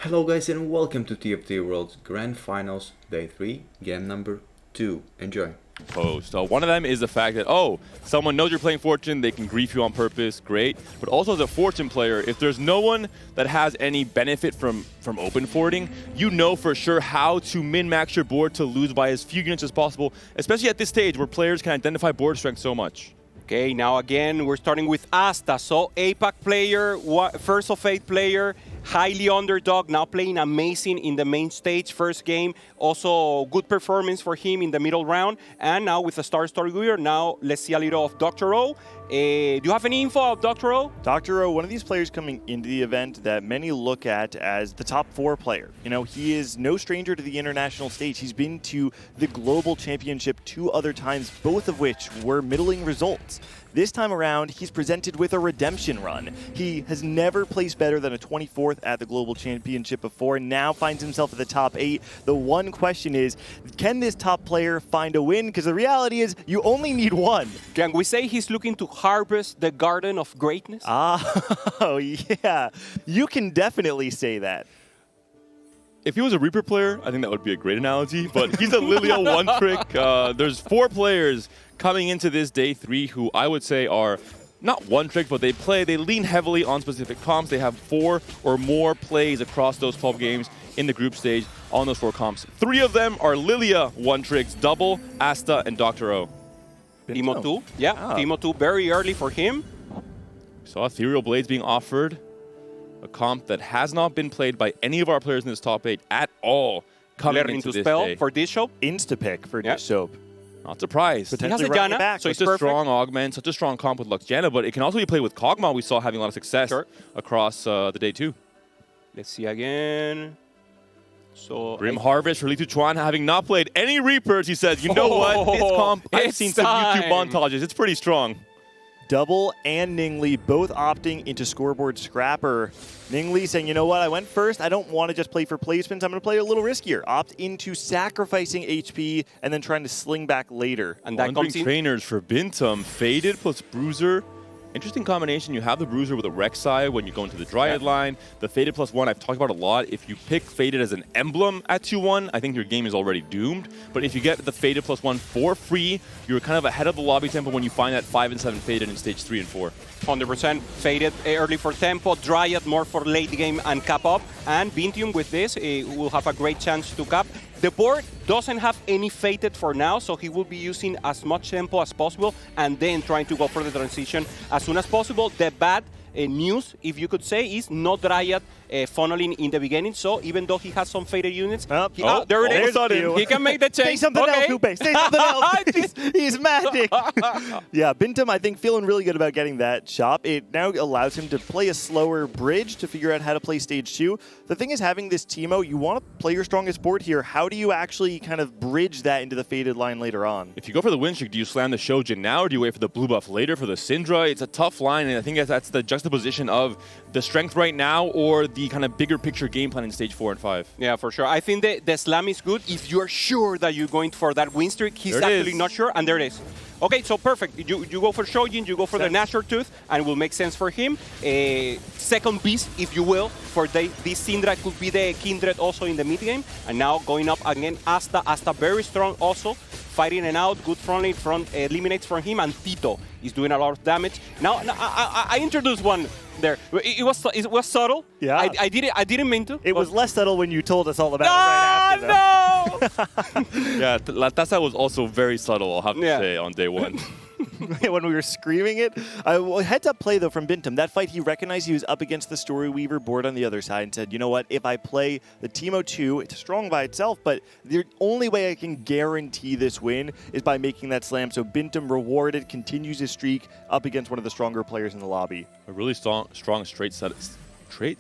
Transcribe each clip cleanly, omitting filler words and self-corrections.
Hello guys and welcome to TFT World's Grand Finals Day 3, game number 2. Enjoy. Post. One of them is the fact that, someone knows you're playing Fortune, they can grief you on purpose, great. But also as a Fortune player, if there's no one that has any benefit from open forwarding, you know for sure how to min-max your board to lose by as few units as possible, especially at this stage where players can identify board strength so much. Okay, now again, we're starting with Asta. So APAC player, first of 8 player, highly underdog, now playing amazing in the main stage, first game. Also good performance for him in the middle round. And now with a Storyweaver, now let's see a little of Dr. O. Do you have any info of Dr. O? Dr. O, one of these players coming into the event that many look at as the top 4 player. You know, he is no stranger to the international stage. He's been to the Global Championship 2 other times, both of which were middling results. This time around, he's presented with a redemption run. He has never placed better than a 24th at the Global Championship before, and now finds himself at the top 8. The one question is, can this top player find a win? Because the reality is, you only need one. Can we say he's looking to harvest the garden of greatness? Oh, yeah. You can definitely say that. If he was a Reaper player, I think that would be a great analogy, but he's a Lilia one trick. There's 4 players coming into this day 3 who I would say are not one trick, but they lean heavily on specific comps. They have 4 or more plays across those 12 games in the group stage on those 4 comps. 3 of them are Lilia one tricks, Double, Asta, and Dr. O. Timo 2, yeah, Timo 2 very early for him. Saw Ethereal Blades being offered. A comp that has not been played by any of our players in this top 8 at all coming into this spell day. for this show. Insta-pick for this soap. Not surprised. He has a running Janna, back. so it's Such a perfect. strong augment, such a strong comp with Lux Janna, but it can also be played with Kog'Maw. We saw having a lot of success across the day 2. Let's see again. So Grim Harvest for Li Tuchuan, having not played any Reapers, he says, you know what, this comp, I've seen some YouTube montages, it's pretty strong. Double and Ningli both opting into scoreboard scrapper. Ningli saying, you know what, I went first. I don't want to just play for placements. I'm going to play a little riskier. Opt into sacrificing HP and then trying to sling back later. And that comes in trainers for Bintum, Faded plus Bruiser. Interesting combination. You have the Bruiser with a Rek'Sai when you go into the Dryad line. The Faded +1, I've talked about a lot. If you pick Faded as an emblem at 2-1, I think your game is already doomed. But if you get the Faded +1 for free, you're kind of ahead of the lobby tempo when you find that 5 and 7 Faded in stage 3 and 4. 100% Faded early for tempo, Dryad more for late game and cap up. And Bintium with this will have a great chance to cap. The board doesn't have any Fated for now, so he will be using as much tempo as possible and then trying to go for the transition as soon as possible. The bad news, if you could say, is no Dryad funneling in the beginning, so even though he has some Faded units, there it is. He can make the change. Say something else, Coupe. Say something else. He's magic. Yeah, Bintum, I think, feeling really good about getting that shop. It now allows him to play a slower bridge to figure out how to play stage 2. The thing is, having this Teemo, you want to play your strongest board here. How do you actually kind of bridge that into the Faded line later on? If you go for the win streak, do you slam the Shojin now, or do you wait for the blue buff later for the Syndra? It's a tough line, and I think that's the juxtaposition of the strength right now or the kind of bigger picture game plan in stage 4 and 5. Yeah, for sure. I think the slam is good if you're sure that you're going for that win streak. He's actually not sure, and there it is. Okay, so perfect. You go for Shojin, you go for the Nashor Tooth, and it will make sense for him. Second beast, if you will, for this Syndra could be the Kindred also in the mid game. And now going up again, Asta very strong also. Fighting and out, good front eliminates from him, and Tito is doing a lot of damage. Now I introduced one there. It was subtle. Yeah. I didn't mean to. It was less subtle when you told us all about it right after, No! Yeah, Latasa was also very subtle, I'll have to say, on day 1. When we were screaming it. Heads up play, though, from Bintum. That fight, he recognized he was up against the Storyweaver board on the other side and said, you know what, if I play the Teemo 2, it's strong by itself, but the only way I can guarantee this win is by making that slam. So Bintum rewarded, continues his streak up against one of the stronger players in the lobby. A really strong straight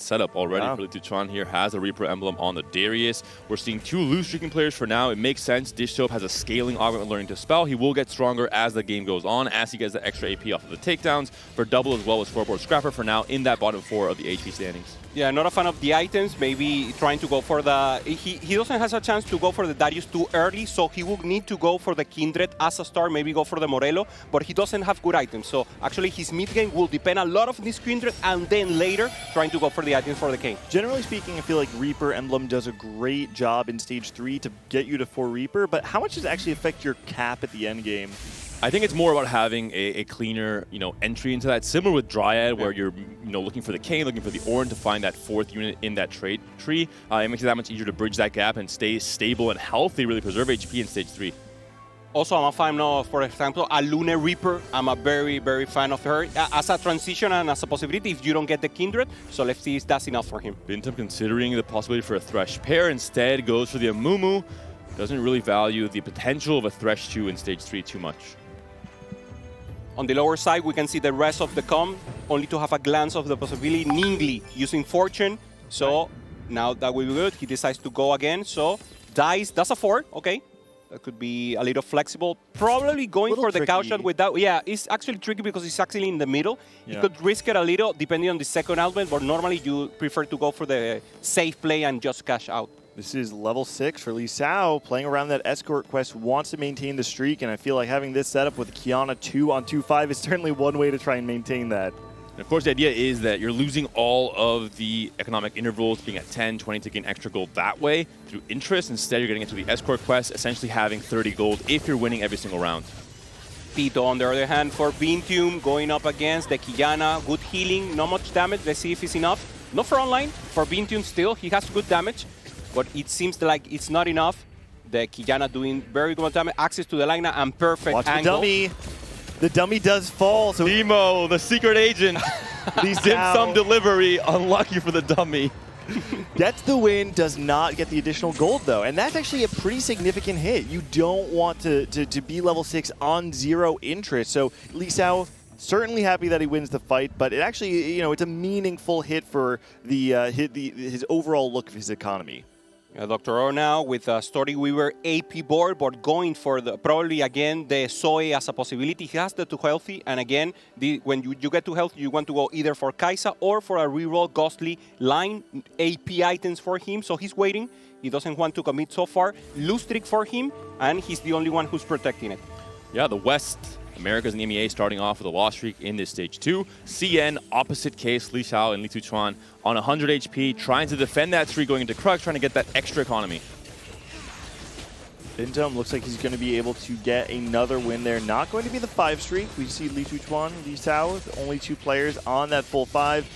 setup already for Li Tuchuan here. Has a Reaper emblem on the Darius. We're seeing 2 loose streaking players for now. It makes sense. Dish Soap has a scaling augment learning to spell. He will get stronger as the game goes on, as he gets the extra AP off of the takedowns. For Double as well as scoreboard scrapper for now in that bottom 4 of the HP standings. Yeah, not a fan of the items. Maybe trying to go for the... He doesn't have a chance to go for the Darius too early, so he will need to go for the Kindred as a start, maybe go for the Morello, but he doesn't have good items. So actually his mid game will depend a lot of this Kindred, and then later trying to go for the items for the Kayn. Generally speaking, I feel like Reaper Emblem does a great job in Stage 3 to get you to 4 Reaper, but how much does it actually affect your cap at the end game? I think it's more about having a cleaner, entry into that. Similar with Dryad, where you're, looking for the Kayn, looking for the Ornn to find that 4th unit in that trade tree. It makes it that much easier to bridge that gap and stay stable and healthy, really preserve HP in Stage 3. Also, I'm a fan of, for example, a Lune Reaper. I'm a very, very fan of her as a transition and as a possibility if you don't get the Kindred. So let's see if that's enough for him. Bintum, considering the possibility for a Thresh pair, instead goes for the Amumu. Doesn't really value the potential of a Thresh 2 in Stage 3 too much. On the lower side, we can see the rest of the comp, only to have a glance of the possibility. Ningli using Fortune, so now that will be good. He decides to go again, so dies. That's a 4, okay. That could be a little flexible. Probably going for the cow shot with that. Yeah, it's actually tricky because it's actually in the middle. Yeah. You could risk it a little depending on the second augment, but normally you prefer to go for the safe play and just cash out. This is level 6 for Lee Sao, playing around that escort quest, wants to maintain the streak, and I feel like having this setup with Kiana 2 on 2-5 is certainly one way to try and maintain that. And of course, the idea is that you're losing all of the economic intervals, being at 10, 20 to gain extra gold that way through interest. Instead, you're getting into the escort quest, essentially having 30 gold if you're winning every single round. Tito, on the other hand, for Bintium, going up against the Kiana, good healing, not much damage. Let's see if it's enough. Not for online, for Bintium still, he has good damage. But it seems like it's not enough. The Kiana doing very good damage. Access to the line and perfect Watch angle. The dummy. The dummy does fall. So Demo, the secret agent. Dim Sum delivery. Unlucky for the dummy. Gets the win, does not get the additional gold though. And that's actually a pretty significant hit. You don't want to be level 6 on 0 interest. So Lee Sao, certainly happy that he wins the fight, but it actually, it's a meaningful hit for his overall look of his economy. Dr. O now with a Storyweaver AP board, but going for probably again the Zoe as a possibility. He has the 2 healthy, and again, when you get to health, you want to go either for Kaisa or for a reroll Ghostly line AP items for him. So he's waiting. He doesn't want to commit so far. Loose streak for him, and he's the only one who's protecting it. Yeah, the West, Americas and EMEA starting off with a loss streak in this Stage 2. CN, opposite case, Li Xiao and Li Tuchuan on 100 HP, trying to defend that streak going into Crux, trying to get that extra economy. Bintum looks like he's going to be able to get another win there. Not going to be the 5 streak. We see Li Tuchuan, Li Xiao, only 2 players on that full 5.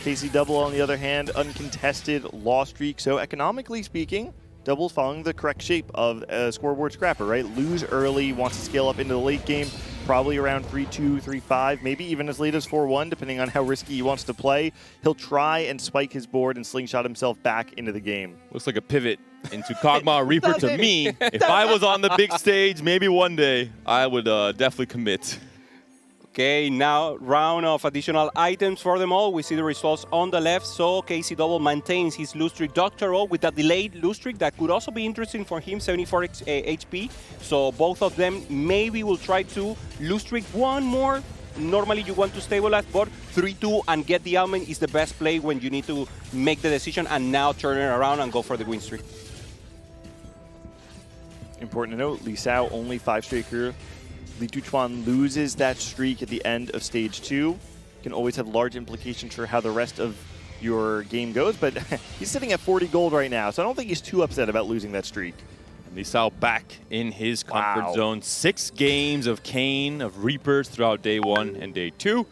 KC Double, on the other hand, uncontested loss streak. So economically speaking, Double's following the correct shape of a scoreboard scrapper, right? Lose early, wants to scale up into the late game, probably around 3-2, 3-5, maybe even as late as 4-1, depending on how risky he wants to play. He'll try and spike his board and slingshot himself back into the game. Looks like a pivot into Kog'Maw Reaper to me. If I was on the big stage, maybe one day, I would definitely commit. Okay, now round of additional items for them all. We see the results on the left. So KC Double maintains his lose streak. Dr. O with a delayed lose streak that could also be interesting for him, 74 HP. So both of them maybe will try to lose streak one more. Normally you want to stabilize, but 3-2 and get the augment is the best play when you need to make the decision and now turn it around and go for the win streak. Important to note, Li Sao only 5-streaker. Li Tuchuan loses that streak at the end of Stage 2. Can always have large implications for how the rest of your game goes, but he's sitting at 40 gold right now, so I don't think he's too upset about losing that streak. Li Sao back in his comfort zone. 6 games of Kayn, of Reapers throughout day 1 and day 2.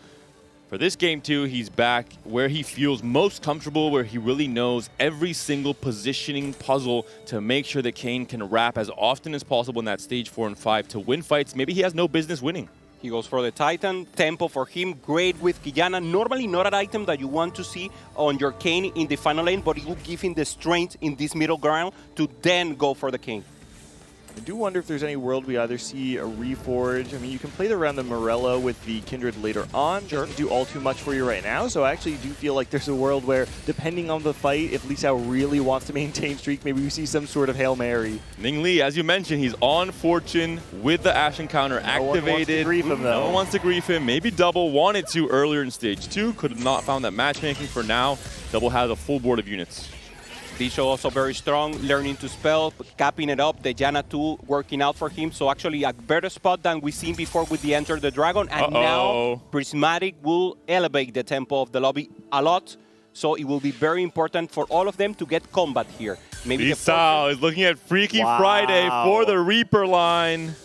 For this game 2, he's back where he feels most comfortable, where he really knows every single positioning puzzle to make sure that Kayn can wrap as often as possible in that stage 4 and 5 to win fights maybe he has no business winning. He goes for the Titan. Tempo for him, great with Kiana. Normally not an item that you want to see on your Kayn in the final lane, but it will give him the strength in this middle ground to then go for the Kayn. I do wonder if there's any world we either see a reforge. I mean, you can play around the Morello with the Kindred later on. Sure. Doesn't do all too much for you right now. So I actually do feel like there's a world where, depending on the fight, if Lee Sao really wants to maintain streak, maybe we see some sort of Hail Mary. Ning Lee, as you mentioned, he's on Fortune with the Ashen counter activated. No one wants to grief him. Maybe Double wanted to earlier in stage 2. Could have not found that matchmaking. For now, Double has a full board of units. Disho also very strong, learning to spell, capping it up, the Janna 2 working out for him. So actually a better spot than we've seen before with the Enter the Dragon. And now Prismatic will elevate the tempo of the lobby a lot. So it will be very important for all of them to get combat here. Maybe Sao is looking at Freaky Friday for the Reaper line.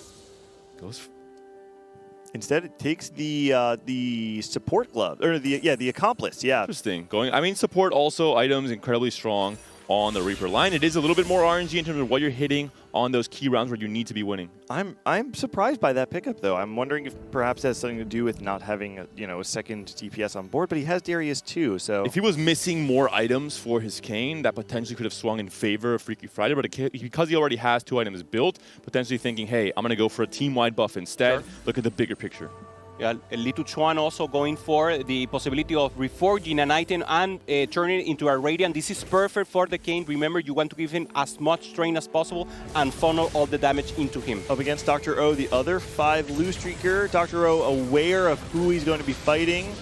Instead, it takes the support glove, or the accomplice. Yeah. Interesting. I mean, support also items incredibly strong on the Reaper line. It is a little bit more RNG in terms of what you're hitting on those key rounds where you need to be winning. I'm surprised by that pickup, though. I'm wondering if perhaps that has something to do with not having a second DPS on board, but he has Darius too, so... If he was missing more items for his Kayn, that potentially could have swung in favor of Freaky Friday, but because he already has 2 items built, potentially thinking, hey, I'm going to go for a team-wide buff instead. Sure. Look at the bigger picture. Yeah, Litu Chuan also going for the possibility of reforging an item and turning it into a Radiant. This is perfect for the Kayn. Remember, you want to give him as much strain as possible and funnel all the damage into him. Up against Dr. O, the other 5 Lose Streaker. Dr. O aware of who he's going to be fighting.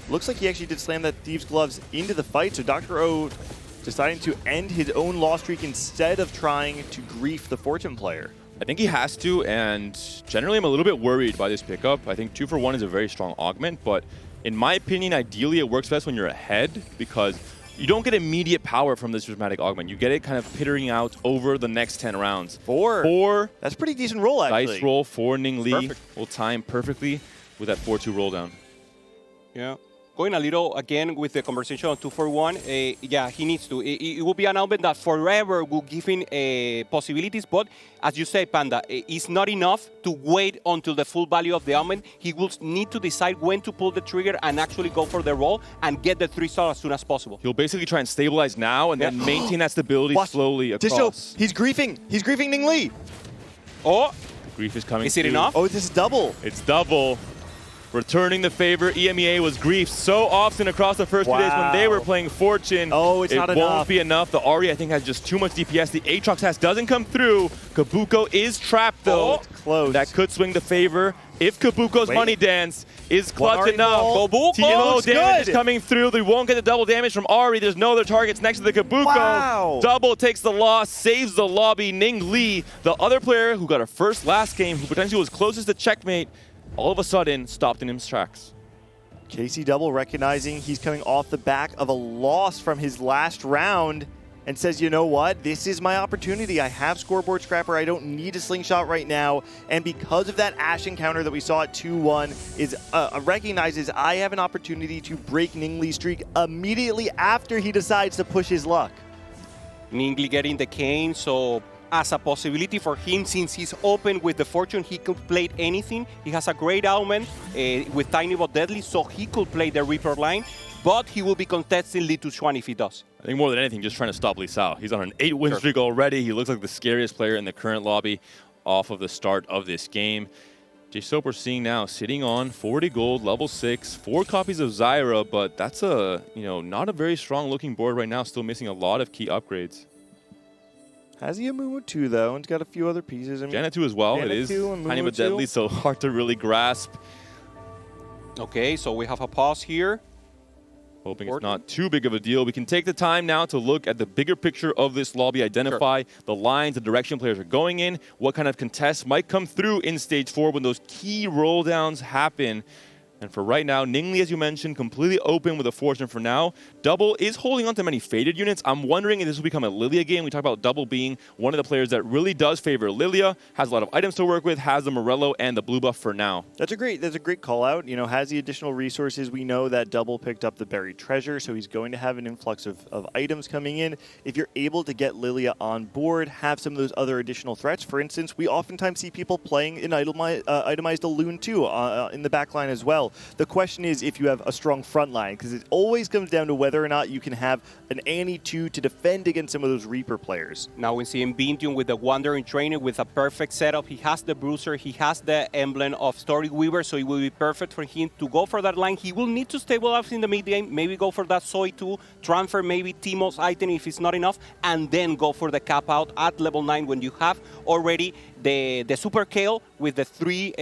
Looks like he actually did slam that Thieves' Gloves into the fight, so Dr. O deciding to end his own loss streak instead of trying to grief the Fortune player. I think he has to, and generally I'm a little bit worried by this pickup. I think 2 for 1 is a very strong augment, but in my opinion, ideally it works best when you're ahead because you don't get immediate power from this Prismatic augment. You get it kind of pittering out over the next 10 rounds. 4. That's a pretty decent roll, actually. Dice roll for Ning Lee. Perfect. Will time perfectly with that 4-2 roll down. Yeah. Going a little, again, with the conversation on 2 for 1, yeah, he needs to. It will be an augment that forever will give him possibilities, but as you say, Panda, it's not enough to wait until the full value of the augment. He will need to decide when to pull the trigger and actually go for the roll and get the 3-star as soon as possible. He'll basically try and stabilize now and then maintain that stability slowly across. Disho, he's griefing. He's griefing Ning Lee. Oh! Grief is coming. Is it enough? Oh, this is double. It's double. Returning the favor, EMEA was griefed so often across the first 2 days when they were playing Fortune. Oh, it's not enough. It won't be enough. The Ahri, I think, has just too much DPS. The Aatrox has doesn't come through. Kabuko is trapped, though. Oh, close. That could swing the favor. If Kabuko's money dance is clutch enough. Kabuko damage is coming through. They won't get the double damage from Ahri. There's no other targets next to the Kabuko. Wow. Double takes the loss, saves the lobby. Ning Lee, the other player who got a first last game, who potentially was closest to checkmate, all of a sudden stopped in his tracks. KC Double recognizing he's coming off the back of a loss from his last round and says, you know what, this is my opportunity. I have Scoreboard Scrapper. I don't need a Slingshot right now. And because of that Ashen counter that we saw at 2-1, recognizes I have an opportunity to break Ning Lee's streak immediately after he decides to push his luck. Ning Lee getting the Kayn, so as a possibility for him, since he's open with the Fortune, he could play anything. He has a great augment with Tiny but Deadly, so he could play the Reaper line, but he will be contesting Litu Chuan if he does. I think more than anything, just trying to stop Lee Sao. He's on an 8-win streak already. He looks like the scariest player in the current lobby off of the start of this game. J-Soap we're seeing now sitting on 40 gold, level 6, 4 copies of Zyra, but that's a, not a very strong looking board right now, still missing a lot of key upgrades. Has he a Mumu 2, though, and he's got a few other pieces. I mean, Janna 2 as well. It is tiny but deadly, so hard to really grasp. Okay, so we have a pause here. Hoping it's not too big of a deal. We can take the time now to look at the bigger picture of this lobby, identify the lines, the direction players are going in, what kind of contests might come through in Stage 4 when those key roll downs happen. And for right now, Ning Lee, as you mentioned, completely open with a Fortune for now. Double is holding on to many faded units. I'm wondering if this will become a Lilia game. We talk about Double being one of the players that really does favor Lilia, has a lot of items to work with, has the Morello and the blue buff for now. That's a great call out. Has the additional resources. We know that Double picked up the buried treasure, so he's going to have an influx of items coming in. If you're able to get Lilia on board, have some of those other additional threats. For instance, we oftentimes see people playing an itemized Loon 2 in the backline as well. well. The question is if you have a strong front line, because it always comes down to whether or not you can have an Annie 2 to defend against some of those Reaper players. Now we see him being tuned with the Wandering Trainer with a perfect setup. He has the Bruiser, he has the emblem of Storyweaver, so it will be perfect for him to go for that line. He will need to stabilize in the mid game, maybe go for that Soy 2, transfer maybe Timo's item if it's not enough, and then go for the cap out at level 9 when you have already the Super Kale with the 3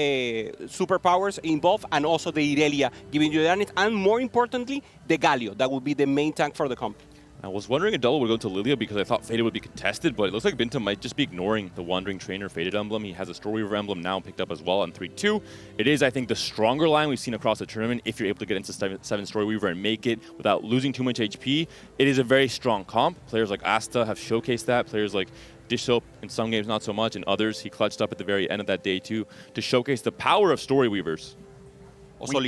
superpowers involved, and also the Irelia giving you the damage, and more importantly, the Galio. That will be the main tank for the comp. I was wondering if double would go to Lilia because I thought Faded would be contested, but it looks like Binta might just be ignoring the Wandering Trainer Faded emblem. He has a Storyweaver emblem now picked up as well on 3-2. It is, I think, the stronger line we've seen across the tournament. If you're able to get into 7 Storyweaver and make it without losing too much HP, it is a very strong comp. Players like Asta have showcased that. Players like Dish Soap in some games not so much, in others he clutched up at the very end of that day too to showcase the power of Storyweavers. Also,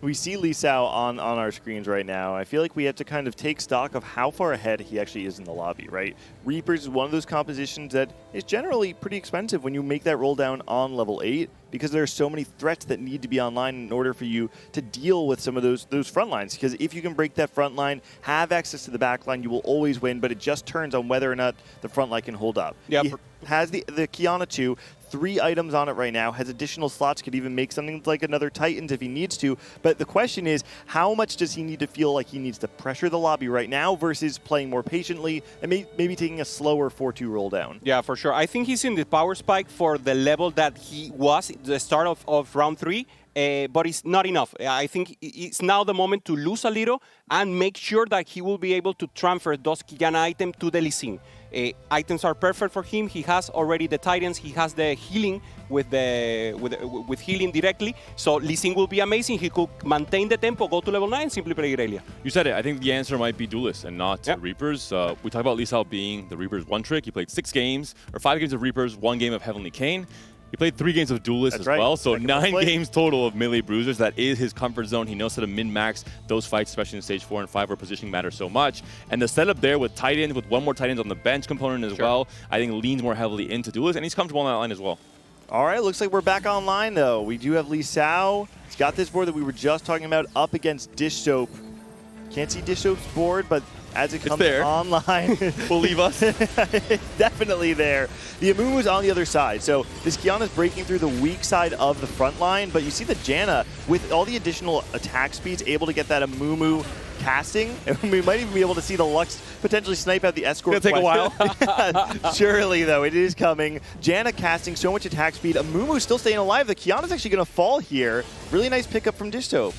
we see Lee Sao on our screens right now. I feel like we have to kind of take stock of how far ahead he actually is in the lobby, right? Reapers is one of those compositions that is generally pretty expensive when you make that roll down on level 8 because there are so many threats that need to be online in order for you to deal with some of those front lines. Because if you can break that front line, have access to the back line, you will always win, but it just turns on whether or not the front line can hold up. Yeah, he has the Kiana 2, 3 items on it right now, has additional slots, could even make something like another Titans if he needs to. But the question is, how much does he need to feel like he needs to pressure the lobby right now versus playing more patiently and maybe taking a slower 4-2 roll down? Yeah, for sure. I think he's in the power spike for the level that he was at the start of round 3. But it's not enough. I think it's now the moment to lose a little and make sure that he will be able to transfer those Kiana items to the Lee Sin. Items are perfect for him. He has already the Titans. He has the healing with healing directly. So Lee Sin will be amazing. He could maintain the tempo, go to level 9, simply play Irelia. You said it. I think the answer might be Duelists and not Reapers. We talk about Lee Sao being the Reapers one trick. He played 5 games of Reapers, 1 game of Heavenly Cane. He played 3 games of Duelists as well, so 9 games total of melee bruisers. That is his comfort zone. He knows how to min-max those fights, especially in Stage 4 and 5 where positioning matters so much. And the setup there with Titans, with 1 more Titans on the bench component as well, I think leans more heavily into Duelists, and he's comfortable on that line as well. All right, looks like we're back online, though. We do have Lee Sao. He's got this board that we were just talking about up against Dish Soap. Can't see Dish Soap's board, but as it comes online, believe us. Definitely there. The Amumu's on the other side. So this Kiana's breaking through the weak side of the front line, but you see the Janna with all the additional attack speeds able to get that Amumu casting. And we might even be able to see the Lux potentially snipe out the escort. It's going to take a while. Surely, though, it is coming. Janna casting so much attack speed. Amumu's still staying alive. The Kiana's actually going to fall here. Really nice pickup from Dish Soap.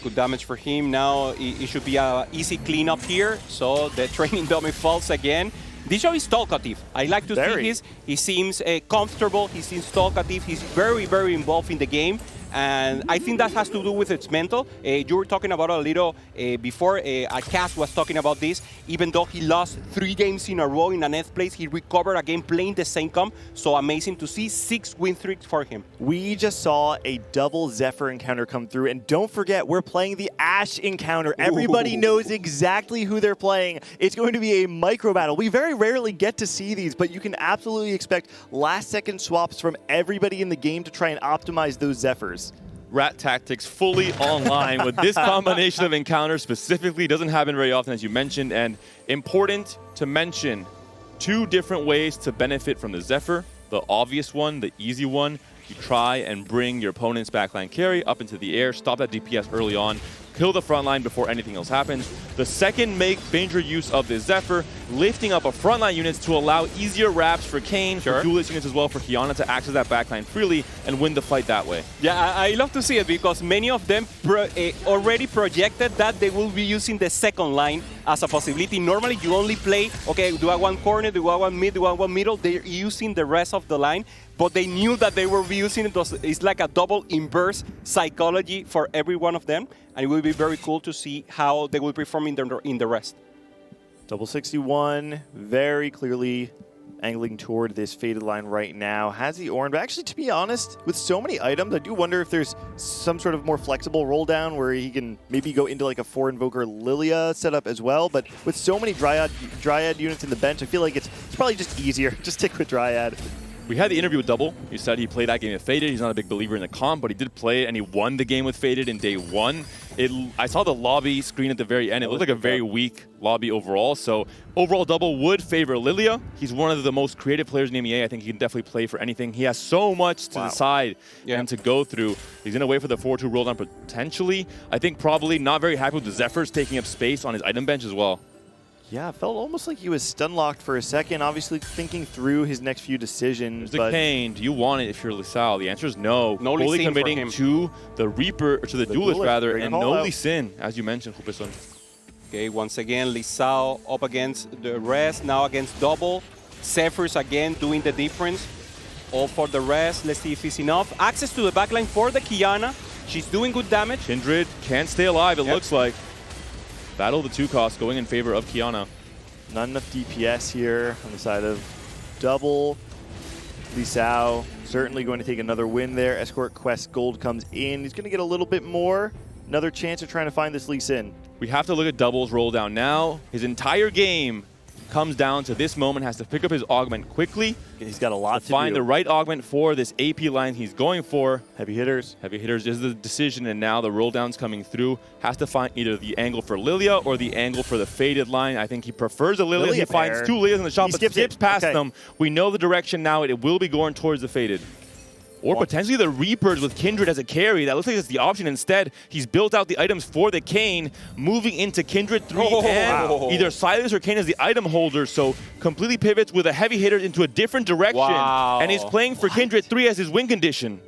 Good damage for him. Now it should be an easy cleanup here. So the training dummy falls again. This is talkative. I like to see his. He seems comfortable. He seems talkative. He's very, very involved in the game. And I think that has to do with its mental. You were talking about a little before. Cass was talking about this. Even though he lost 3 games in a row in an F place, he recovered again playing the same comp. So amazing to see 6 win streaks for him. We just saw a double Zephyr encounter come through. And don't forget, we're playing the Ashe encounter. Everybody knows exactly who they're playing. It's going to be a micro battle. We very rarely get to see these, but you can absolutely expect last-second swaps from everybody in the game to try and optimize those Zephyrs. Rat Tactics fully online with this combination of encounters specifically. Doesn't happen very often, as you mentioned, and important to mention 2 different ways to benefit from the Zephyr. The obvious one, the easy one, you try and bring your opponent's backline carry up into the air, stop that DPS early on, kill the front line before anything else happens. The second, make major use of the Zephyr, lifting up a frontline units to allow easier wraps for Kane, for duelist units as well, for Kiana to access that backline freely and win the fight that way. Yeah, I love to see it because many of them already projected that they will be using the second line as a possibility. Normally, you only play, okay, do I want corner, do I want mid, do I want middle? They're using the rest of the line, but they knew that they will be using it. It's like a double inverse psychology for every one of them, and it will be very cool to see how they will perform in the rest. Double 61, very clearly angling toward this faded line right now. Has the Orange, but actually, to be honest, with so many items, I do wonder if there's some sort of more flexible roll down where he can maybe go into like a 4 Invoker Lilia setup as well. But with so many Dryad units in the bench, I feel like it's probably just easier. Just stick with Dryad. We had the interview with Double. He said he played that game with Faded. He's not a big believer in the comp, but he did play it, and he won the game with Faded in day 1. I saw the lobby screen at the very end. It looked like a very weak lobby overall. So overall, Double would favor Lilia. He's one of the most creative players in EMEA. I think he can definitely play for anything. He has so much to decide and to go through. He's going to wait for the 4-2 roll down potentially. I think probably not very happy with the Zephyrs taking up space on his item bench as well. Yeah, it felt almost like he was stun locked for a second, obviously thinking through his next few decisions. There's the Kane. Do you want it if you're Lisao? The answer is no. No Fully Lee Sin committing to the Reaper, or to the Duelist rather, and no Lee Sin, as you mentioned, Jupeson. Okay, once again, Lisao up against the rest, now against Double. Zephyr's again doing the difference. All for the rest. Let's see if it's enough. Access to the backline for the Kiana. She's doing good damage. Kindred can't stay alive, it looks like. Battle of the 2 costs going in favor of Kiana. Not enough DPS here on the side of Double. Lisao certainly going to take another win there. Escort Quest Gold comes in. He's going to get a little bit more. Another chance of trying to find this Lee Sin. We have to look at Double's roll down now. His entire game comes down to this moment, has to pick up his augment quickly. He's got a lot to find do. the right augment for this AP line he's going for. Heavy hitters. Heavy hitters is the decision, and now the roll down's coming through. Has to find either the angle for Lilia or the angle for the Faded line. I think he prefers a Lilia. He finds 2 Lilias in the shop, but skips past them. We know the direction now. It will be going towards the Faded. Or potentially the Reapers with Kindred as a carry. That looks like it's the option. Instead, he's built out the items for the Kane, moving into Kindred 3 and either Silas or Kane as the item holder. So completely pivots with a heavy hitter into a different direction. And he's playing for Kindred 3 as his win condition.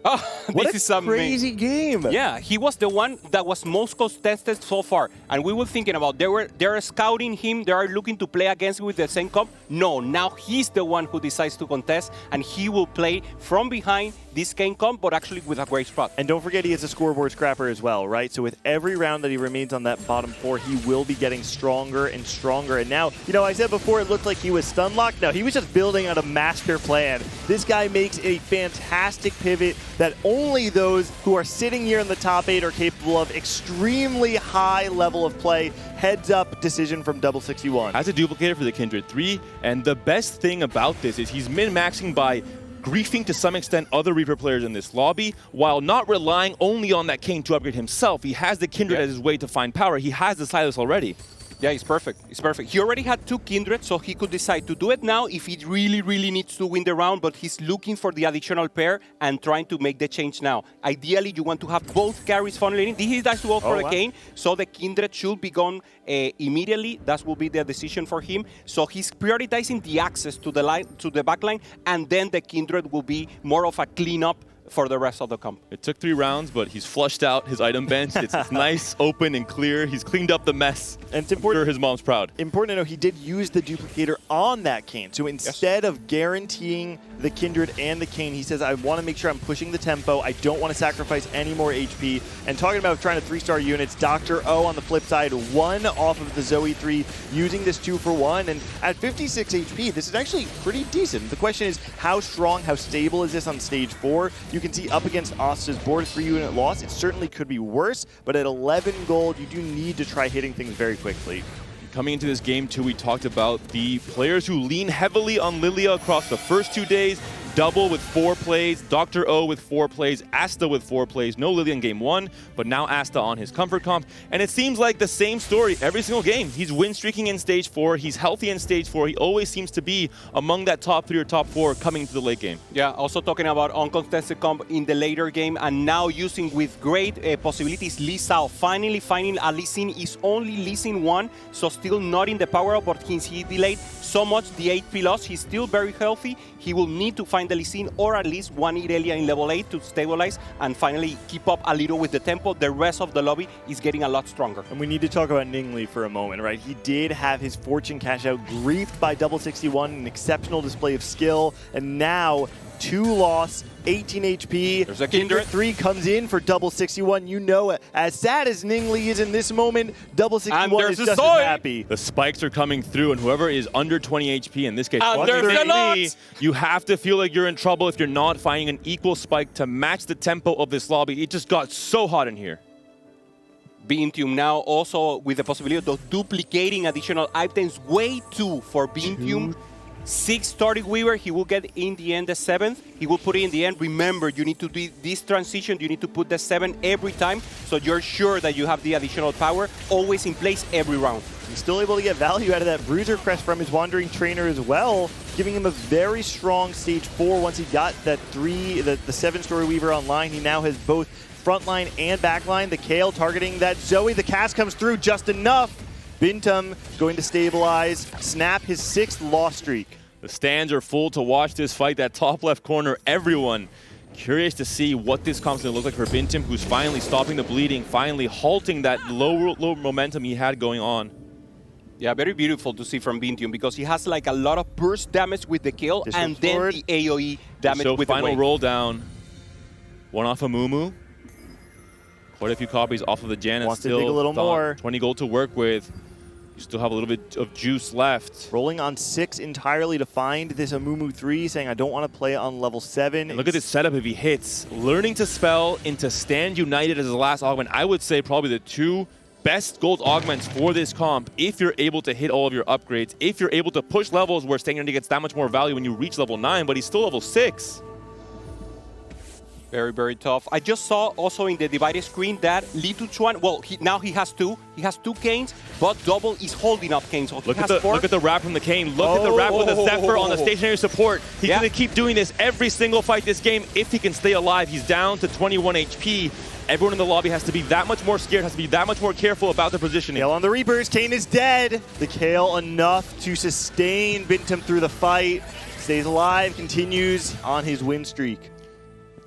This is a crazy game. Yeah, he was the one that was most contested so far. And we were thinking about they're scouting him, they are looking to play against him with the same comp. No, now he's the one who decides to contest, and he will play from behind this Kane comp, but actually with a great spot. And don't forget, he is a scoreboard scrapper as well, right? So with every round that he remains on that bottom 4, he will be getting stronger and stronger. And now, you know, I said before it looked like he was stun locked. No, he was just building out a master plan. This guy makes a fantastic pivot that only those who are sitting here in the top 8 are capable of. Extremely high level of play. Heads up decision from Double 61. Has a duplicator for the Kindred 3, and the best thing about this is he's min-maxing by griefing to some extent other Reaper players in this lobby, while not relying only on that Kane to upgrade himself. He has the Kindred as his way to find power. He has the Silas already. Yeah, it's perfect. It's perfect. He already had 2 Kindred, so he could decide to do it now if he really, really needs to win the round, but he's looking for the additional pair and trying to make the change now. Ideally, you want to have both carries funneling in. He decides to go for the Kane, so the Kindred should be gone immediately. That will be the decision for him. So he's prioritizing the access to the line, to the back line, and then the Kindred will be more of a cleanup for the rest of the comp. It took 3 rounds, but he's flushed out his item bench. It's nice, open, and clear. He's cleaned up the mess. And it's important. I'm sure his mom's proud. Important to know he did use the duplicator on that Kane. So instead of guaranteeing the Kindred and the Kane, he says, I want to make sure I'm pushing the tempo. I don't want to sacrifice any more HP. And talking about trying to 3-star units, Dr. O on the flip side, 1 off of the Zoe 3, using this 2-for-1. And at 56 HP, this is actually pretty decent. The question is, how strong, how stable is this on stage 4? You can see up against Asta's board 3 unit loss, it certainly could be worse, but at 11 gold, you do need to try hitting things very quickly. Coming into this game, too, we talked about the players who lean heavily on Lilia across the first 2 days. Double with 4 plays, Dr. O with 4 plays, Asta with 4 plays. No Lilia in game 1, but now Asta on his comfort comp. And it seems like the same story every single game. He's win streaking in stage 4. He's healthy in stage 4. He always seems to be among that top 3 or top 4 coming into the late game. Yeah, also talking about uncontested comp in the later game, and now using with great possibilities Lisao. Finally finding a Lee Sin. Is only Lee Sin 1, so still not in the power up, but since he delayed so much the HP loss, he's still very healthy. He will need to find the Lee Sin or at least 1 Irelia in level 8 to stabilize and finally keep up a little with the tempo. The rest of the lobby is getting a lot stronger. And we need to talk about Ningli for a moment, right? He did have his fortune cash out, griefed by Double 61, an exceptional display of skill, and now 2 loss, 18 HP. There's a Kindred. 3 comes in for Double 61. You know it. As sad as Ningli is in this moment, Double 61 is just as happy. The spikes are coming through, and whoever is under 20 HP, in this case, you have to feel like you're in trouble if you're not finding an equal spike to match the tempo of this lobby. It just got so hot in here. Beantium now also with the possibility of duplicating additional items. Way 2 for Beantium. 6 Storyweaver, he will get in the end the 7th. He will put it in the end. Remember, you need to do this transition. You need to put the 7 every time, so you're sure that you have the additional power always in place every round. He's still able to get value out of that Bruiser Crest from his Wandering Trainer as well, giving him a very strong stage 4. Once he got that the 7 Storyweaver online, he now has both frontline and backline. The Kale targeting that Zoe. The cast comes through just enough. Bintum going to stabilize, snap his 6th loss streak. The stands are full to watch this fight. That top left corner, everyone curious to see what this comp's going to look like for Bintum, who's finally stopping the bleeding, finally halting that low momentum he had going on. Yeah, very beautiful to see from Bintum because he has like a lot of burst damage with the kill and then the AoE damage so with the final wave. roll down. One off of Mumu. Quite a few copies off of the Janet. Wants still to dig a little more. 20 gold to work with. You still have a little bit of juice left. Rolling on 6 entirely to find this Amumu 3, saying I don't want to play it on level 7. And look at this setup if he hits. Learning to spell into Stand United as his last augment. I would say probably the 2 best gold augments for this comp if you're able to hit all of your upgrades, if you're able to push levels where Stand United gets that much more value when you reach level 9, but he's still level 6. Very, very tough. I just saw also in the divided screen that Li Tuchuan, well, now he has 2. He has 2 canes, but Double is holding up canes. So look at the wrap from the cane. Look at the wrap with the Zephyr on the stationary support. He's going to keep doing this every single fight this game if he can stay alive. He's down to 21 HP. Everyone in the lobby has to be that much more scared, has to be that much more careful about the positioning. Kale on the Reapers. Kane is dead. The Kale enough to sustain Bintum through the fight. Stays alive, continues on his win streak.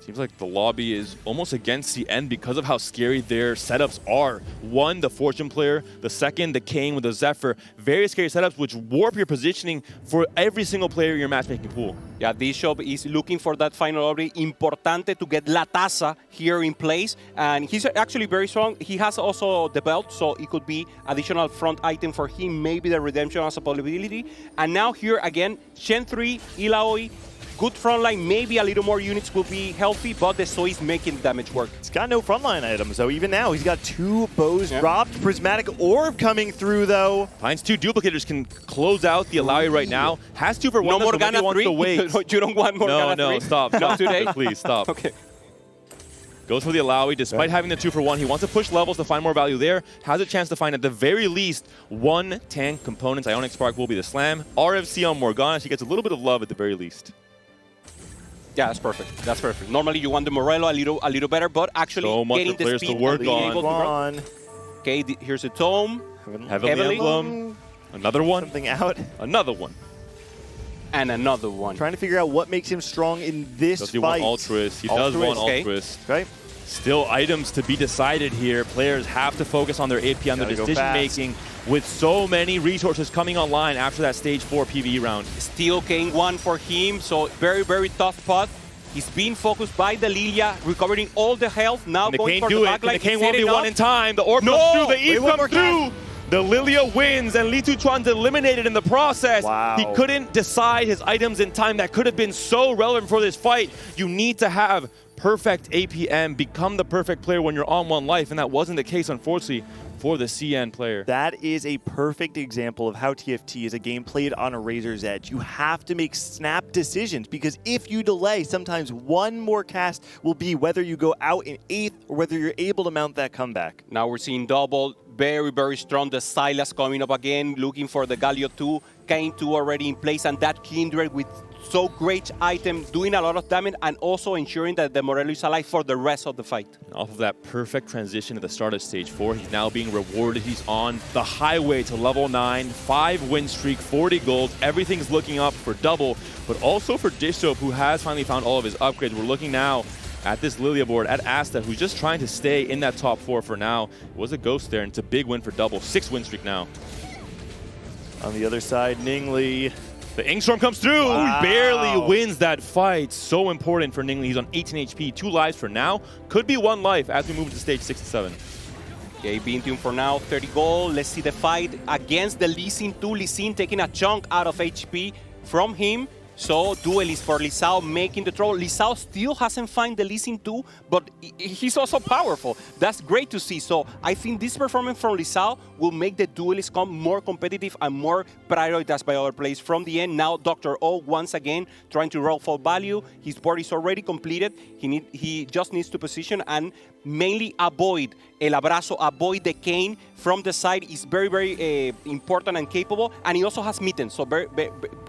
Seems like the lobby is almost against the end because of how scary their setups are. One, the Fortune player. The second, the Kane with the Zephyr. Very scary setups which warp your positioning for every single player in your matchmaking pool. Yeah, this shop is looking for that final lobby. Importante to get La Taza here in place. And he's actually very strong. He has also the belt, so it could be additional front item for him. Maybe the redemption as a possibility. And now here again, Shen 3, Ilaoi. Good frontline, maybe a little more units will be healthy, but the Zoe is making damage work. He's got no frontline items, so even now he's got 2 bows dropped. Prismatic Orb coming through, though. Finds 2 duplicators, can close out the Alawi right now. Has 2 for 1, no Morgana 3? Wants to wait. You don't want Morgana 3? No, stop. Not today? Please, stop. Okay. Goes for the Alawi, despite having the 2 for 1. He wants to push levels to find more value there. Has a chance to find, at the very least, 1 tank component. Ionic Spark will be the slam. RFC on Morgana. She gets a little bit of love at the very least. Yeah, that's perfect. That's perfect. Normally you want the Morello a little better, but actually so much getting the players speed to work on. Okay, here's a Tome. Heavenly Emblem. Another one. Something out. Another one. And another one. Trying to figure out what makes him strong in this does fight. He want Altruist? He does want Altruist. Okay. Still items to be decided here. Players have to focus on their AP, on their decision making, with so many resources coming online after that stage 4 PvE round. Still Kane 1 for him, so very, very tough pot. He's being focused by the Lilia, recovering all the health. Now going for the backline. The Kane won't be one in time. The Orb comes through. The Eve comes through. The Lilia wins, and Li Tuchuan's eliminated in the process. Wow. He couldn't decide his items in time. That could have been so relevant for this fight. You need to have perfect APM, become the perfect player when you're on 1 life, and that wasn't the case, unfortunately, for the CN player. That is a perfect example of how TFT is a game played on a razor's edge. You have to make snap decisions, because if you delay, sometimes 1 more cast will be whether you go out in 8th or whether you're able to mount that comeback. Now we're seeing Double, very, very strong. The Silas coming up again, looking for the Galio 2. Kane 2 already in place, and that Kindred with so great item, doing a lot of damage, and also ensuring that the Morello is alive for the rest of the fight. And off of that perfect transition at the start of stage 4, he's now being rewarded. He's on the highway to level 9, 5 win streak, 40 gold. Everything's looking up for Double, but also for Dishsoap, who has finally found all of his upgrades. We're looking now at this Lilia board, at Asta, who's just trying to stay in that top 4 for now. It was a ghost there, and it's a big win for Double. 6 win streak now. On the other side, Ningli. The Ingstorm comes through. Wow. He barely wins that fight. So important for Ningli. He's on 18 HP, 2 lives for now. Could be 1 life as we move to stage 6 and 7. Okay, Bintum for now, 30 gold. Let's see the fight against the Lee Sin 2. Lee Sin taking a chunk out of HP from him. So duelist for Lisao making the throw. Lisao still hasn't found the Lee Sin 2, but he's also powerful. That's great to see. So I think this performance from Lisao will make the duelist come more competitive and more prioritized by other players. From the end, now Dr. O once again trying to roll for value. His board is already completed. He just needs to position and mainly avoid el abrazo, avoid the cane from the side is very, very important and capable. And he also has mittens. So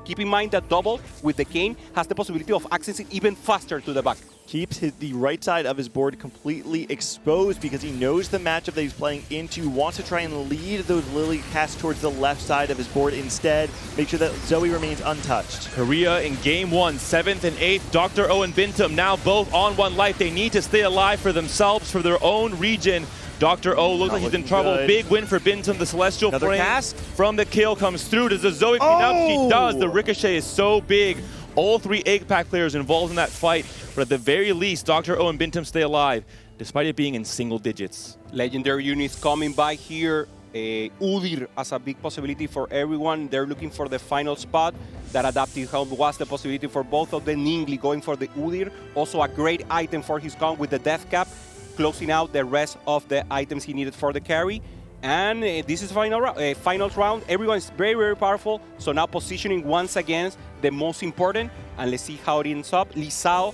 keep in mind that double with the cane has the possibility of accessing even faster to the back. Keeps the right side of his board completely exposed because he knows the matchup that he's playing into, wants to try and lead those Lily casts towards the left side of his board instead, make sure that Zoe remains untouched. Korea in game 1, 7th and 8th. Dr. O and Bintum now both on 1 life. They need to stay alive for themselves, for their own region. Dr. O looks like he's in trouble. Good. Big win for Bintum. The Celestial Another Flame cast from the kill comes through. Does the Zoe clean up? She does. The ricochet is so big. All 3 egg pack players involved in that fight. But at the very least, Dr. O and Bintum stay alive, despite it being in single digits. Legendary units coming by here. Udyr as a big possibility for everyone. They're looking for the final spot. That adaptive helm was the possibility for both of them. Ningli going for the Udyr. Also a great item for his gun with the death cap, closing out the rest of the items he needed for the carry. And this is finals round. Everyone is very, very powerful. So now positioning once again the most important. And let's see how it ends up. Lisao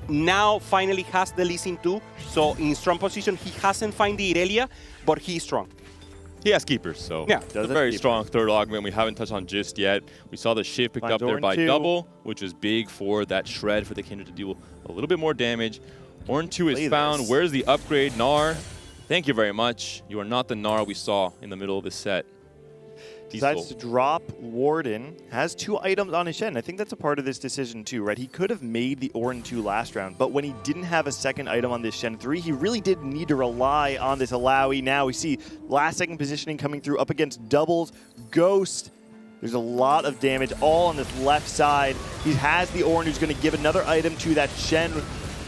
now finally has the Lee Sin 2. So in strong position, he hasn't found the Irelia, but he's strong. He has keepers, so yeah, it's a very strong third augment we haven't touched on just yet. We saw the shift picked up there by double, which was big for that shred for the Kindred to deal a little bit more damage. Ornn 2 is found. Where's the upgrade? Gnar, thank you very much. You are not the Gnar we saw in the middle of the set. Decides to drop Warden, has 2 items on his Shen. I think that's a part of this decision too, right? He could have made the Ornn 2 last round, but when he didn't have a second item on this Shen 3, he really did need to rely on this Alawi. Now we see last second positioning coming through up against doubles, Ghost. There's a lot of damage all on this left side. He has the Ornn who's going to give another item to that Shen,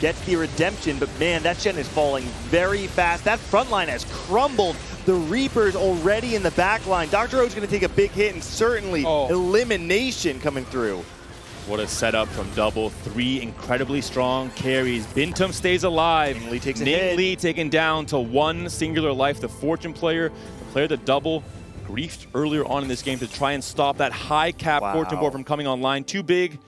gets the redemption, but man, that Shen is falling very fast. That front line has crumbled. The Reaper's already in the back line. Dr. O's going to take a big hit and certainly elimination coming through. What a setup from double. 3 incredibly strong carries. Bintum stays alive. Ningli takes a hit. Ningli taken down to 1 singular life. The Fortune player, the player that double griefed earlier on in this game to try and stop that high cap Fortune board from coming online. 2 big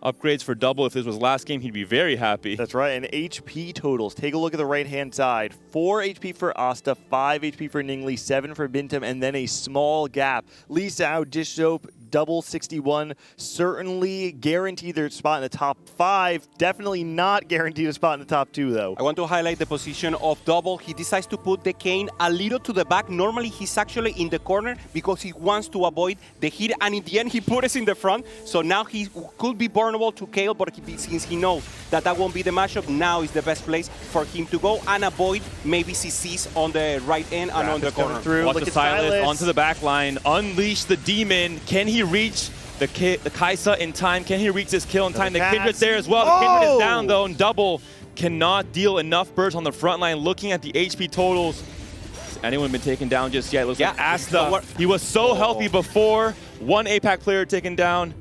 upgrades for double. If this was last game, he'd be very happy. That's right, and HP totals. Take a look at the right-hand side. 4 HP for Asta, 5 HP for Ningli, 7 for Bintum, and then a small gap. Lisao, Dish Soap, double 61, certainly guaranteed their spot in the top 5. Definitely not guaranteed a spot in the top 2, though. I want to highlight the position of double. He decides to put the cane a little to the back. Normally, he's actually in the corner because he wants to avoid the hit, and in the end, he put us in the front. So now he could be vulnerable to Kale, but since he knows that that won't be the matchup, now is the best place for him to go and avoid maybe CCs on the right end and on the corner. Watch the Silas onto the back line. Unleash the Demon. Can he reach the Kaisa in time? Can he reach this kill in time? The Kindred's there as well. The Kindred is down, though, and double cannot deal enough burst on the front line. Looking at the HP totals, has anyone been taken down just yet? Looks like Asta. He was so healthy before. 1 APAC player taken down.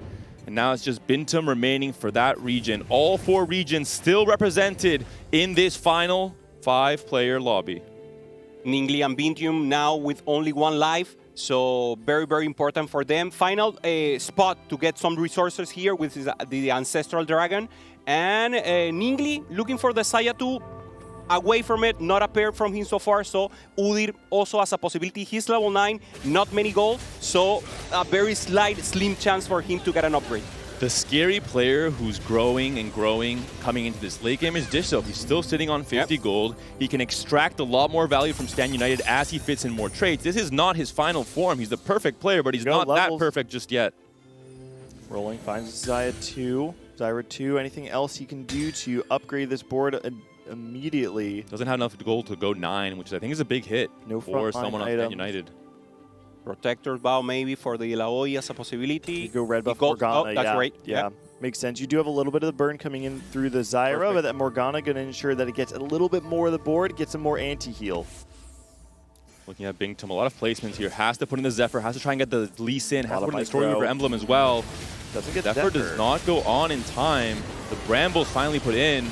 And now it's just Bintum remaining for that region. All 4 regions still represented in this final 5-player lobby. Ningli and Bintum now with only 1 life. So very, very important for them. Final spot to get some resources here with the Ancestral Dragon. And Ningli looking for the Saya 2. Away from it, not appeared from him so far. So Udyr also has a possibility. He's level 9, not many gold. So a very slim chance for him to get an upgrade. The scary player who's growing and growing coming into this late game is Dish Soap. He's still sitting on 50 gold. He can extract a lot more value from Stan United as he fits in more traits. This is not his final form. He's the perfect player, but he's not that perfect just yet. Rolling finds Zyra 2. Anything else he can do to upgrade this board immediately? Doesn't have enough gold to go 9, which I think is a big hit for someone on Stan United. Protector's Bow maybe for the Ilaoi as a possibility. You go red buff Morgana. That's great. Yeah, makes sense. You do have a little bit of the burn coming in through the Zyra, but that Morgana going to ensure that it gets a little bit more of the board, gets some more anti-heal. Looking at Bintum, a lot of placements here. Has to put in the Zephyr, has to try and get the Lee Sin, has to put in the Storyweaver emblem as well. Doesn't get Zephyr does not go on in time. The Bramble's finally put in.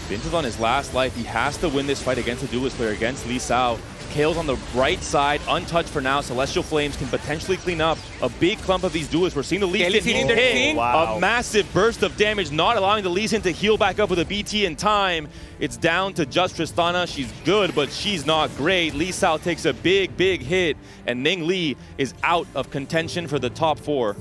Bintum's on his last life. He has to win this fight against the duelist player, against Lee Sao. Kale's on the right side, untouched for now. Celestial Flames can potentially clean up a big clump of these duelists. We're seeing the Lee Sin hit a massive burst of damage, not allowing the Lee Sin to heal back up with a BT in time. It's down to just Tristana. She's good, but she's not great. Lee Sao takes a big, big hit, and Ning Lee is out of contention for the top 4.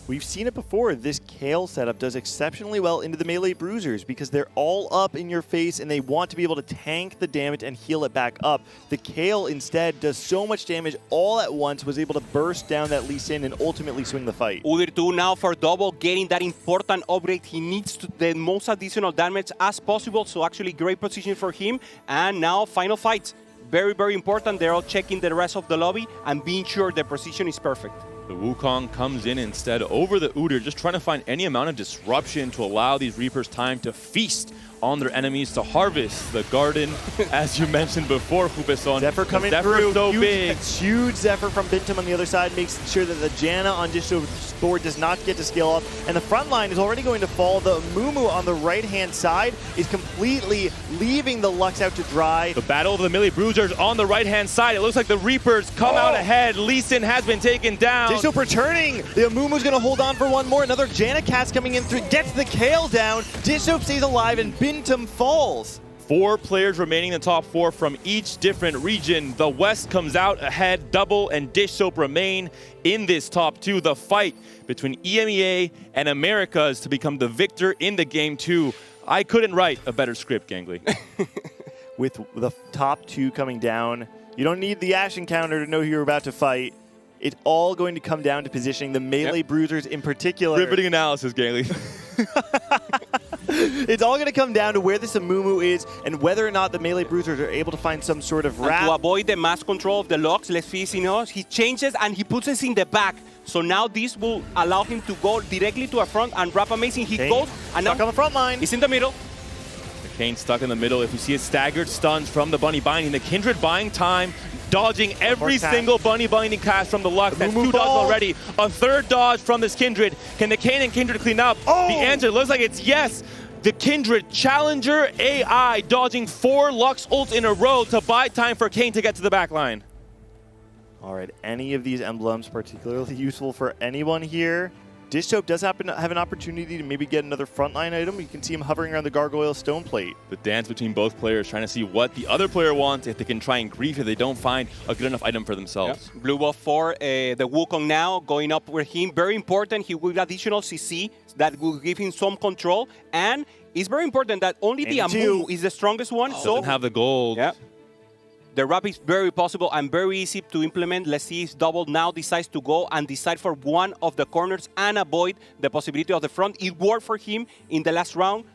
We've seen it before. This Kale setup does exceptionally well into the melee bruisers because they're all up in your face and they want to be able to tank the damage and heal it back up. The Kale instead does so much damage all at once, was able to burst down that Lee Sin and ultimately swing the fight. Udir2 now for double, getting that important upgrade. He needs the most additional damage as possible, so actually great position for him. And now final fight. Very, very important. They're all checking the rest of the lobby and being sure the position is perfect. The Wukong comes in instead over the Udyr, just trying to find any amount of disruption to allow these Reapers time to feast on their enemies, to harvest the garden, as you mentioned before, Hubeson. Zephyr coming through, so big. Huge Zephyr from Bintum on the other side, makes sure that the Janna on Disho's board does not get to scale up, and the front line is already going to fall. The Mumu on the right-hand side is completely leaving the Lux out to dry. The battle of the melee bruisers on the right-hand side. It looks like the Reapers come out ahead. Lee Sin has been taken down. Disho returning. The Mumu's going to hold on for one more. Another Janna cast coming in through, gets the Kale down. Disho stays alive, and Bintum falls. 4 players remaining in the top 4 from each different region. The West comes out ahead. Double and Dish Soap remain in this top 2. The fight between EMEA and Americas to become the victor in the game 2. I couldn't write a better script, Gangly. With the top 2 coming down, you don't need the Ash encounter to know who you're about to fight. It's all going to come down to positioning, the melee bruisers in particular. Riveting analysis, Gangly. It's all going to come down to where this Amumu is and whether or not the melee bruisers are able to find some sort of wrap. And to avoid the mass control of the Lux, let's see, he changes and he puts us in the back. So now this will allow him to go directly to a front and wrap amazing. He goes and stuck now on the front line. He's in the middle. Kane stuck in the middle. If you see a staggered stuns from the Bunny Binding, the Kindred buying time, dodging every single Bunny Binding cast from the Lux. That's 2 dodges already. A 3rd dodge from this Kindred. Can the Kane and Kindred clean up? The answer looks like it's yes. The Kindred Challenger AI dodging 4 Lux ults in a row to buy time for Kane to get to the back line. All right, any of these emblems particularly useful for anyone here? Dish Soap does happen to have an opportunity to maybe get another frontline item. You can see him hovering around the Gargoyle Stone Plate. The dance between both players, trying to see what the other player wants, if they can try and grief if they don't find a good enough item for themselves. Yep. Blue buff for the Wukong now, going up with him. Very important, he will additional CC that will give him some control. And it's very important that only the Amumu is the strongest one. So doesn't have the gold. Yeah. The wrap is very possible and very easy to implement. Let's see if Double now decides to go and decide for one of the corners and avoid the possibility of the front. It worked for him in the last round.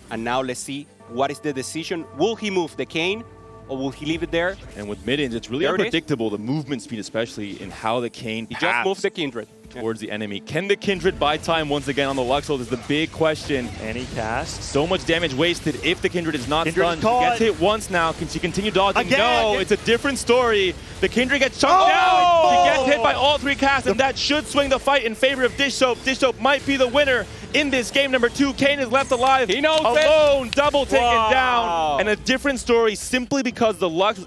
And now let's see what is the decision. Will he move the Kane or will he leave it there? And with mid-ins, it's really unpredictable, the movement speed especially, in how the Kane he just moves the Kindred towards the enemy. Can the Kindred buy time once again on the Luxhold is the big question. And he casts. So much damage wasted if the Kindred is not stunned. She gets hit once now. Can she continue dodging? Again. No, it's a different story. The Kindred gets chunked down. She gets hit by all 3 casts, and that should swing the fight in favor of Dish Soap. Dish Soap might be the winner in this game number 2. Kane is left alive. He knows alone. Double taken down. And a different story simply because the Lux